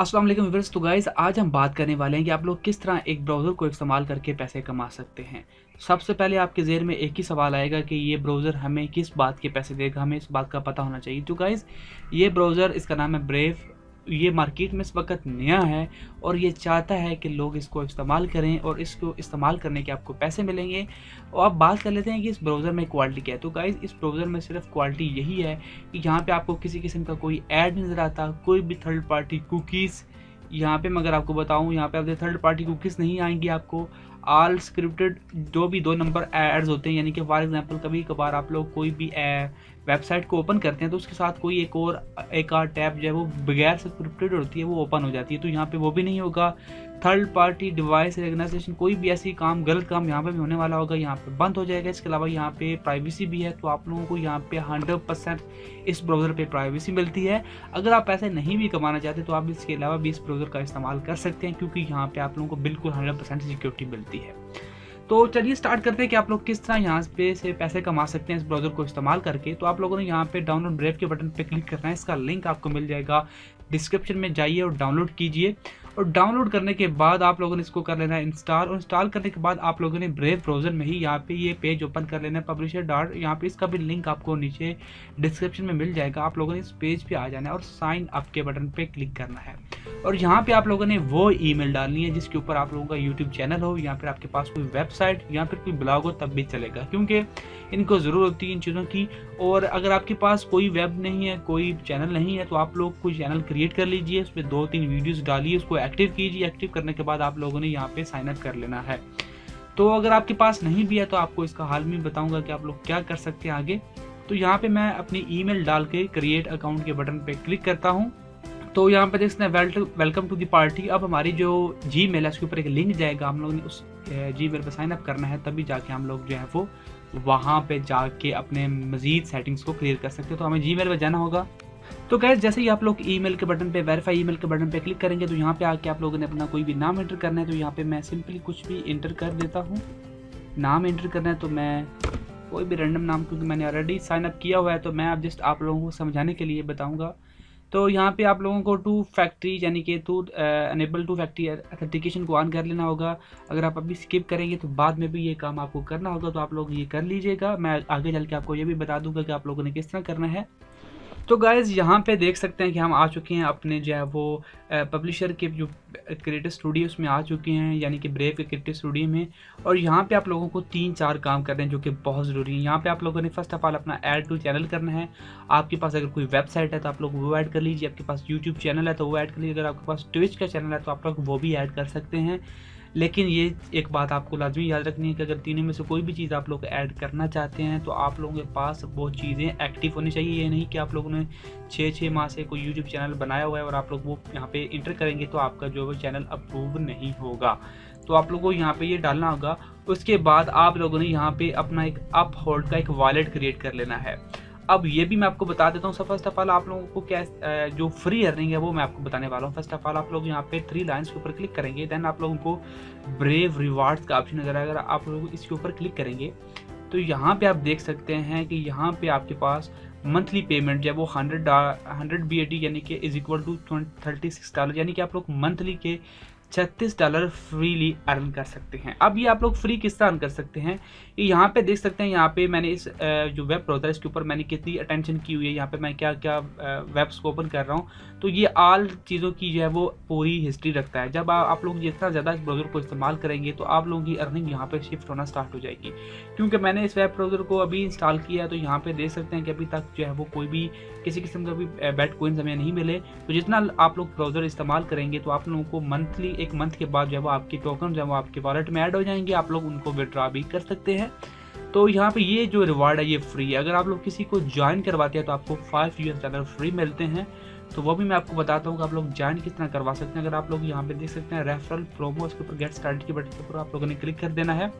अस्सलाम वालेकुम व्यूअर्स। तो गाइस आज हम बात करने वाले हैं कि आप लोग किस तरह एक ब्राउज़र को इस्तेमाल करके पैसे कमा सकते हैं। सबसे पहले आपके ज़हन में एक ही सवाल आएगा कि ये ब्राउज़र हमें किस बात के पैसे देगा, हमें इस बात का पता होना चाहिए। तो गाइस ये ब्राउज़र, इसका नाम है ब्रेव। ये मार्केट में इस वक्त नया है और ये चाहता है कि लोग इसको इस्तेमाल करें और इसको इस्तेमाल करने के आपको पैसे मिलेंगे। और अब बात कर लेते हैं कि इस ब्राउज़र में क्वालिटी क्या है। तो गाइस इस ब्राउज़र में सिर्फ क्वालिटी यही है कि यहाँ पे आपको किसी किस्म का कोई ऐड नहीं नज़र आता, कोई भी थर्ड पार्टी कुकीज़ यहाँ पे मैं अगर आपको बताऊँ, यहाँ पे आपके थर्ड पार्टी कुकीज़ नहीं आएंगी आपको। ऑल स्क्रिप्टेड जो भी 2 नंबर एड्स होते हैं, यानी कि फॉर एग्जांपल कभी कभार आप लोग कोई भी वेबसाइट को ओपन करते हैं तो उसके साथ कोई एक और टैब जो है वो बगैर स्क्रिप्टेड होती है, वो ओपन हो जाती है। तो यहाँ पे वो भी नहीं होगा। थर्ड पार्टी डिवाइस रिकग्नाइजेशन, कोई भी ऐसी काम, गलत काम यहाँ पे भी होने वाला होगा, यहाँ पे बंद हो जाएगा। इसके अलावा यहाँ पे प्राइवेसी भी है, तो आप लोगों को यहाँ पे 100% इस ब्राउज़र पे प्राइवेसी मिलती है। अगर आप पैसे नहीं भी कमाना चाहते तो आप इसके अलावा भी इस ब्राउज़र का इस्तेमाल कर सकते हैं, क्योंकि यहाँ पे आप लोगों को बिल्कुल 100% सिक्योरिटी मिलती है। तो चलिए स्टार्ट करते हैं कि आप लोग किस तरह यहाँ पे से पैसे कमा सकते हैं इस ब्राउज़र को इस्तेमाल करके। तो आप लोगों ने यहाँ पे डाउनलोड ब्रेव के बटन पे क्लिक करना है। इसका लिंक आपको मिल जाएगा डिस्क्रिप्शन में, जाइए और डाउनलोड कीजिए। और डाउनलोड करने के बाद आप लोगों ने इसको कर लेना है इंस्टॉल। और इंस्टॉल करने के बाद आप लोगों ने ब्रेव ब्राउज़र में ही यहाँ पे ये पेज ओपन कर लेना है, पब्लिशर डॉट। यहाँ पे इसका भी लिंक आपको नीचे डिस्क्रिप्शन में मिल जाएगा। आप लोगों ने इस पेज पे आ जाना है और साइन अप के बटन पे क्लिक करना है। और यहाँ पे आप लोगों ने वो ईमेल डालनी है जिसके ऊपर आप लोगों का यूट्यूब चैनल हो, या फिर आपके पास कोई वेबसाइट या फिर कोई ब्लॉग हो, तब भी चलेगा, क्योंकि इनको ज़रूरत होती है इन चीज़ों की। और अगर आपके पास कोई वेब नहीं है, कोई चैनल नहीं है, तो आप लोग कोई चैनल क्रिएट कर लीजिए, उसमें 2-3 वीडियोस डालिए, उसको एक्टिव कीजिए। एक्टिव करने के बाद आप लोगों ने यहाँ पे साइन अप कर लेना है। तो अगर आपके पास नहीं भी है तो आपको इसका हाल में बताऊंगा कि आप लोग क्या कर सकते हैं आगे। तो यहाँ पे मैं अपनी ईमेल डाल के क्रिएट अकाउंट के बटन पे क्लिक करता हूँ। तो यहाँ पे देखते हैं वेलकम टू दी पार्टी। अब हमारी जो जीमेल है उसके ऊपर एक लिंक जाएगा, हम लोगों ने उस जीमेल पर साइन अप करना है, तभी जाके हम लोग जो है वो वहाँ पे जाके अपने मज़ीद सेटिंग्स को क्लियर कर सकते हैं। तो हमें जीमेल पर जाना होगा। तो गैस जैसे ही आप लोग ईमेल के बटन पे, वेरीफाई ईमेल के बटन पे क्लिक करेंगे तो यहाँ पे आके आप लोगों ने अपना कोई भी नाम एंटर करना है। तो यहाँ पे मैं सिंपली कुछ भी एंटर कर देता हूँ। नाम एंटर करना है तो मैं कोई भी रैंडम नाम, क्योंकि मैंने ऑलरेडी साइन अप किया हुआ है, तो मैं अब जस्ट आप लोगों को समझाने के लिए बताऊँगा। तो यहाँ पे आप लोगों को टू फैक्ट्री यानी कि अनेबल टू फैक्ट्री ऑथेंटिकेशन को ऑन कर लेना होगा। अगर आप अभी स्किप करेंगे तो बाद में भी ये काम आपको करना होगा, तो आप लोग ये कर लीजिएगा। मैं आगे चल के आपको ये भी बता दूंगा कि आप लोगों ने किस तरह करना है। तो गाइज़ यहाँ पे देख सकते हैं कि हम आ चुके हैं अपने जो है वो पब्लिशर के जो क्रिएटिव स्टूडियो उसमें आ चुके हैं, यानी कि ब्रेव के क्रिएटिव स्टूडियो में। और यहाँ पे आप लोगों को 3-4 काम करने हैं जो कि बहुत ज़रूरी है। यहाँ पे आप लोगों ने फर्स्ट ऑफ ऑल अपना ऐड टू चैनल करना है। आपके पास अगर कोई वेबसाइट है तो आप लोग वो ऐड कर लीजिए, आपके पास यूट्यूब चैनल है तो वो ऐड कर लीजिए, अगर आपके पास ट्विच का चैनल है तो आप लोग वो भी ऐड कर सकते हैं। लेकिन ये एक बात आपको लाजमी याद रखनी है कि अगर तीनों में से कोई भी चीज़ आप लोग ऐड करना चाहते हैं तो आप लोगों के पास वो चीज़ें एक्टिव होनी चाहिए। ये नहीं कि आप लोगों ने 6 माह से कोई यूट्यूब चैनल बनाया हुआ है और आप लोग वो यहाँ पे इंटर करेंगे तो आपका जो वो चैनल अप्रूव नहीं होगा। तो आप लोगों को यहाँ पे ये डालना होगा। उसके बाद आप लोगों ने यहाँ पे अपना एक अप होल्ड का एक वॉलेट क्रिएट कर लेना है। अब ये भी मैं आपको बता देता हूँ। फर्स्ट ऑफ ऑल आप लोगों को क्या जो फ्री अर्निंग है वो मैं आपको बताने वाला हूँ। फर्स्ट ऑफ ऑल आप लोग यहाँ पे 3 लाइन्स के ऊपर क्लिक करेंगे, देन आप लोगों को ब्रेव रिवार्ड्स का ऑप्शन नजर आएगा। आप लोग इसके ऊपर क्लिक करेंगे तो यहाँ पे आप देख सकते हैं कि यहाँ पे आपके पास मंथली पेमेंट जो है वो 100 BAT यानी कि इज इक्वल टू $36, यानी कि आप लोग मंथली के $36 फ्रीली अर्न कर सकते हैं। अब ये आप लोग फ्री किस तरह अर्न कर सकते हैं, यहाँ पे देख सकते हैं। यहाँ पे मैंने इस जो वेब ब्राउज़र है इसके ऊपर मैंने कितनी अटेंशन की हुई है, यहाँ पे मैं क्या क्या वेब्स को ओपन कर रहा हूँ। तो ये ऑल चीज़ों की जो है वो पूरी हिस्ट्री रखता है। जब आप लोग जितना ज़्यादा इस ब्राउज़र को इस्तेमाल करेंगे तो आप लोगों की अर्निंग यहाँ पे शिफ्ट होना स्टार्ट हो जाएगी। क्योंकि मैंने इस वेब ब्राउज़र को अभी इंस्टॉल किया है तो यहाँ पे देख सकते हैं कि अभी तक जो है वो कोई भी किसी किस्म का भी बैट कोइंस हमें नहीं मिले। तो जितना आप लोग ब्राउज़र इस्तेमाल करेंगे तो आप लोगों को मंथली, एक मंथ के बाद जो है वो आपकी टोकन जो है वो आपके वॉलेट में ऐड हो जाएंगे, आप लोग उनको विड्रॉ भी कर सकते हैं। तो यहाँ पे ये जो रिवार्ड है ये फ्री है। अगर आप लोग किसी को ज्वाइन करवाते हैं तो आपको $5 फ्री मिलते हैं। तो वो भी मैं आपको बताता हूँ कि आप लोग ज्वाइन किस तरह करवा सकते हैं। अगर आप लोग यहाँ पे देख सकते हैं रेफरल प्रोमो, इसके ऊपर गेट स्टार्टेड के बटन के ऊपर आप लोगों ने क्लिक कर देना है।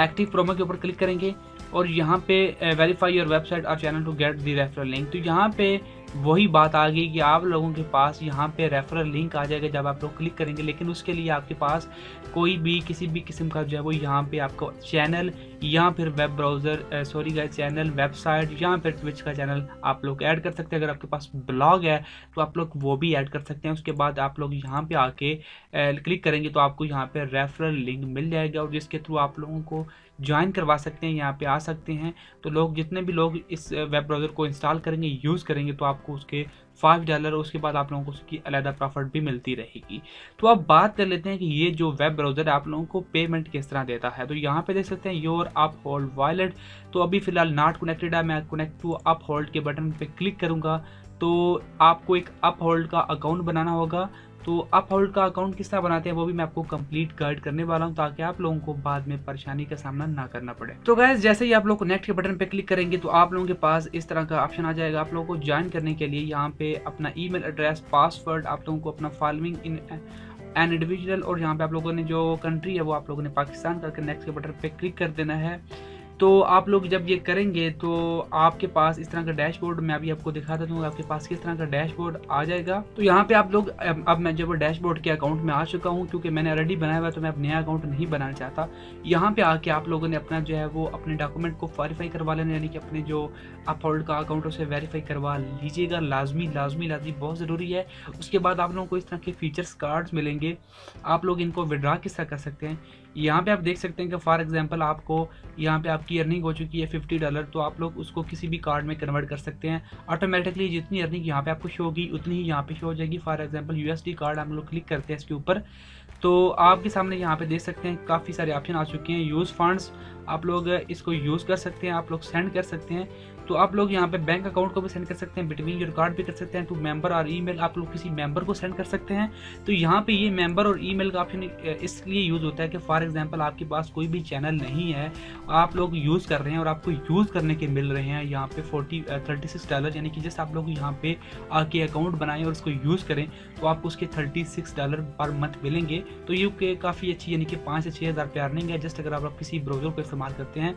एक्टिव प्रोमो के ऊपर क्लिक करेंगे और यहाँ पे वेरीफाई योर वेबसाइट और channel to get the referral link. तो यहाँ पे वही बात आ गई कि आप लोगों के पास यहाँ पे रेफरल लिंक आ जाएगा जब आप लोग क्लिक करेंगे, लेकिन उसके लिए आपके पास कोई भी किसी भी किस्म का जो है वो यहाँ पे आपको चैनल या फिर web browser sorry guys channel, website या फिर ट्विच का चैनल आप लोग ऐड कर सकते हैं। अगर आपके पास ब्लॉग है तो आप लोग वो भी ऐड कर सकते हैं। उसके बाद आप लोग यहाँ पे आके क्लिक करेंगे तो आपको यहाँ पे रेफरल लिंक मिल जाएगा, और जिसके थ्रू आप लोगों को ज्वाइन करवा सकते हैं, यहाँ पे आ सकते हैं। तो लोग जितने भी लोग इस वेब ब्राउज़र को इंस्टॉल करेंगे, यूज़ करेंगे, तो आपको उसके $5 उसके बाद आप लोगों को उसकी अलग प्रॉफिट भी मिलती रहेगी। तो अब बात कर लेते हैं कि ये जो वेब ब्राउज़र आप लोगों को पेमेंट किस तरह देता है। तो यहाँ पे देख सकते हैं योर अपहोल्ड वॉलेट, तो अभी फिलहाल नॉट कनेक्टेड है। मैं कनेक्ट टू अपहोल्ड के बटन पे क्लिक करूँगा तो आपको एक अपहोल्ड का अकाउंट बनाना होगा। तो अपहोल्ड का अकाउंट किस तरह बनाते हैं वो भी मैं आपको कंप्लीट गाइड करने वाला हूं, ताकि आप लोगों को बाद में परेशानी का सामना ना करना पड़े। तो गाइस जैसे ही आप लोग नेक्स्ट के बटन पे क्लिक करेंगे तो आप लोगों के पास इस तरह का ऑप्शन आ जाएगा। आप लोगों को ज्वाइन करने के लिए यहाँ पे अपना ईमेल एड्रेस, पासवर्ड, आप लोगों को अपना फॉलोइंग इन एन इंडिविजुअल, और यहाँ पे आप लोगों ने जो कंट्री है वो आप लोगों ने पाकिस्तान करके नेक्स्ट के बटन पे क्लिक कर देना है। तो आप लोग जब ये करेंगे तो आपके पास इस तरह का डैशबोर्ड, मैं अभी आपको दिखा देता हूँ आपके पास किस तरह का डैशबोर्ड आ जाएगा। तो यहाँ पे आप लोग अब मैं जब डैशबोर्ड के अकाउंट में आ चुका हूँ, क्योंकि मैंने ऑलरेडी बनाया हुआ है तो मैं अब नया अकाउंट नहीं बनाना चाहता। यहाँ पे आके आप लोगों ने अपना जो है वो अपने डॉक्यूमेंट को वेरीफाई करवा लेना, यानी कि अपने जो अपहोल्ड का अकाउंट उसे वेरीफाई करवा लीजिएगा, लाजमी लाजमी लाजमी बहुत ज़रूरी है। उसके बाद आप लोगों को इस तरह के फीचर्स कार्ड्स मिलेंगे, आप लोग इनको विड्रा किस तरह कर सकते हैं। यहाँ पे आप देख सकते हैं कि फॉर एग्जांपल आपको यहाँ पे आपकी अर्निंग हो चुकी है $50, तो आप लोग उसको किसी भी कार्ड में कन्वर्ट कर सकते हैं। ऑटोमेटिकली जितनी अर्निंग यहाँ पे आपको शो होगी उतनी ही यहाँ पे शो हो जाएगी। फॉर एग्जांपल USD कार्ड हम लोग क्लिक करते हैं इसके ऊपर, तो आपके सामने यहाँ पे देख सकते हैं काफ़ी सारे ऑप्शन आ चुके हैं। यूज़ फंड्स, आप लोग इसको यूज़ कर सकते हैं, आप लोग सेंड कर सकते हैं। तो आप लोग यहाँ पे बैंक अकाउंट को भी सेंड कर सकते हैं, बिटवीन योर कार्ड भी कर सकते हैं, टू मेंबर और ईमेल, आप लोग किसी मेंबर को सेंड कर सकते हैं। तो यहाँ पे ये मेंबर और ईमेल का ऑप्शन इसलिए यूज़ होता है कि फॉर एग्जांपल आपके पास कोई भी चैनल नहीं है, आप लोग यूज़ कर रहे हैं और आपको यूज़ करने के मिल रहे हैं यहाँ पे $36, यानी कि जैसे आप लोग यहाँ पे आके अकाउंट बनाएं और उसको यूज़ करें तो आपको उसके $36 पर मंथ मिलेंगे। तो ये काफ़ी अच्छी, यानी कि 5 से 6 हज़ार रुपये अर्निंग है जस्ट अगर आप किसी ब्राउज़र को इस्तेमाल करते हैं।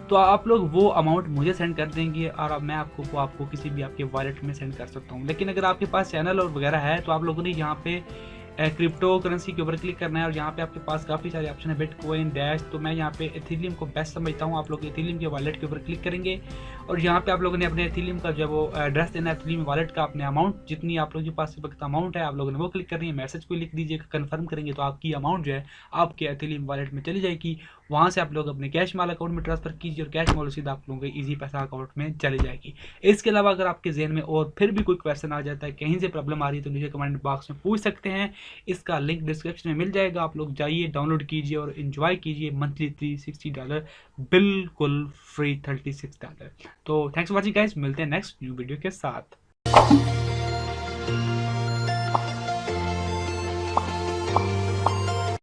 तो आप लोग वो अमाउंट मुझे सेंड कर देंगे और अब मैं आपको किसी भी आपके वॉलेट में सेंड कर सकता हूँ। लेकिन अगर आपके पास चैनल और वगैरह है तो आप लोगों ने यहाँ पे क्रिप्टो करेंसी के ऊपर क्लिक करना है, और यहाँ पे आपके पास काफ़ी सारे ऑप्शन है, बिटकॉइन, डैश। तो मैं यहाँ पे एथेरियम को बेस्ट समझता हूँ। आप लोग एथेरियम के वॉलेट के ऊपर क्लिक करेंगे और यहाँ पे आप लोगों ने अपने एथेरियम का जो वो एड्रेस देना है, एथेरियम वॉलेट का अपने अमाउंट, जितनी आप लोगों के पास अमाउंट है आप लोगों ने वो क्लिक करनी है। मैसेज को लिख दीजिएगा, कन्फर्म करेंगे तो आपकी अमाउंट जो है आपके एथेरियम वॉलेट में चली जाएगी। वहाँ से आप लोग अपने कैश माल अकाउंट में ट्रांसफर कीजिए और कैश माल सीधा आप लोगों के ईजी पैसा अकाउंट में चली जाएगी। इसके अलावा अगर आपके जहन में और फिर भी कोई क्वेश्चन आ जाता है, कहीं से प्रॉब्लम आ रही है, तो नीचे कमेंट बॉक्स में पूछ सकते हैं। इसका लिंक डिस्क्रिप्शन में मिल जाएगा, आप लोग जाइए, डाउनलोड कीजिए और एंजॉय कीजिए मंथली $360 बिल्कुल फ्री $36। तो थैंक्स फॉर वॉचिंग गाइस, मिलते हैं नेक्स्ट न्यू वीडियो के साथ।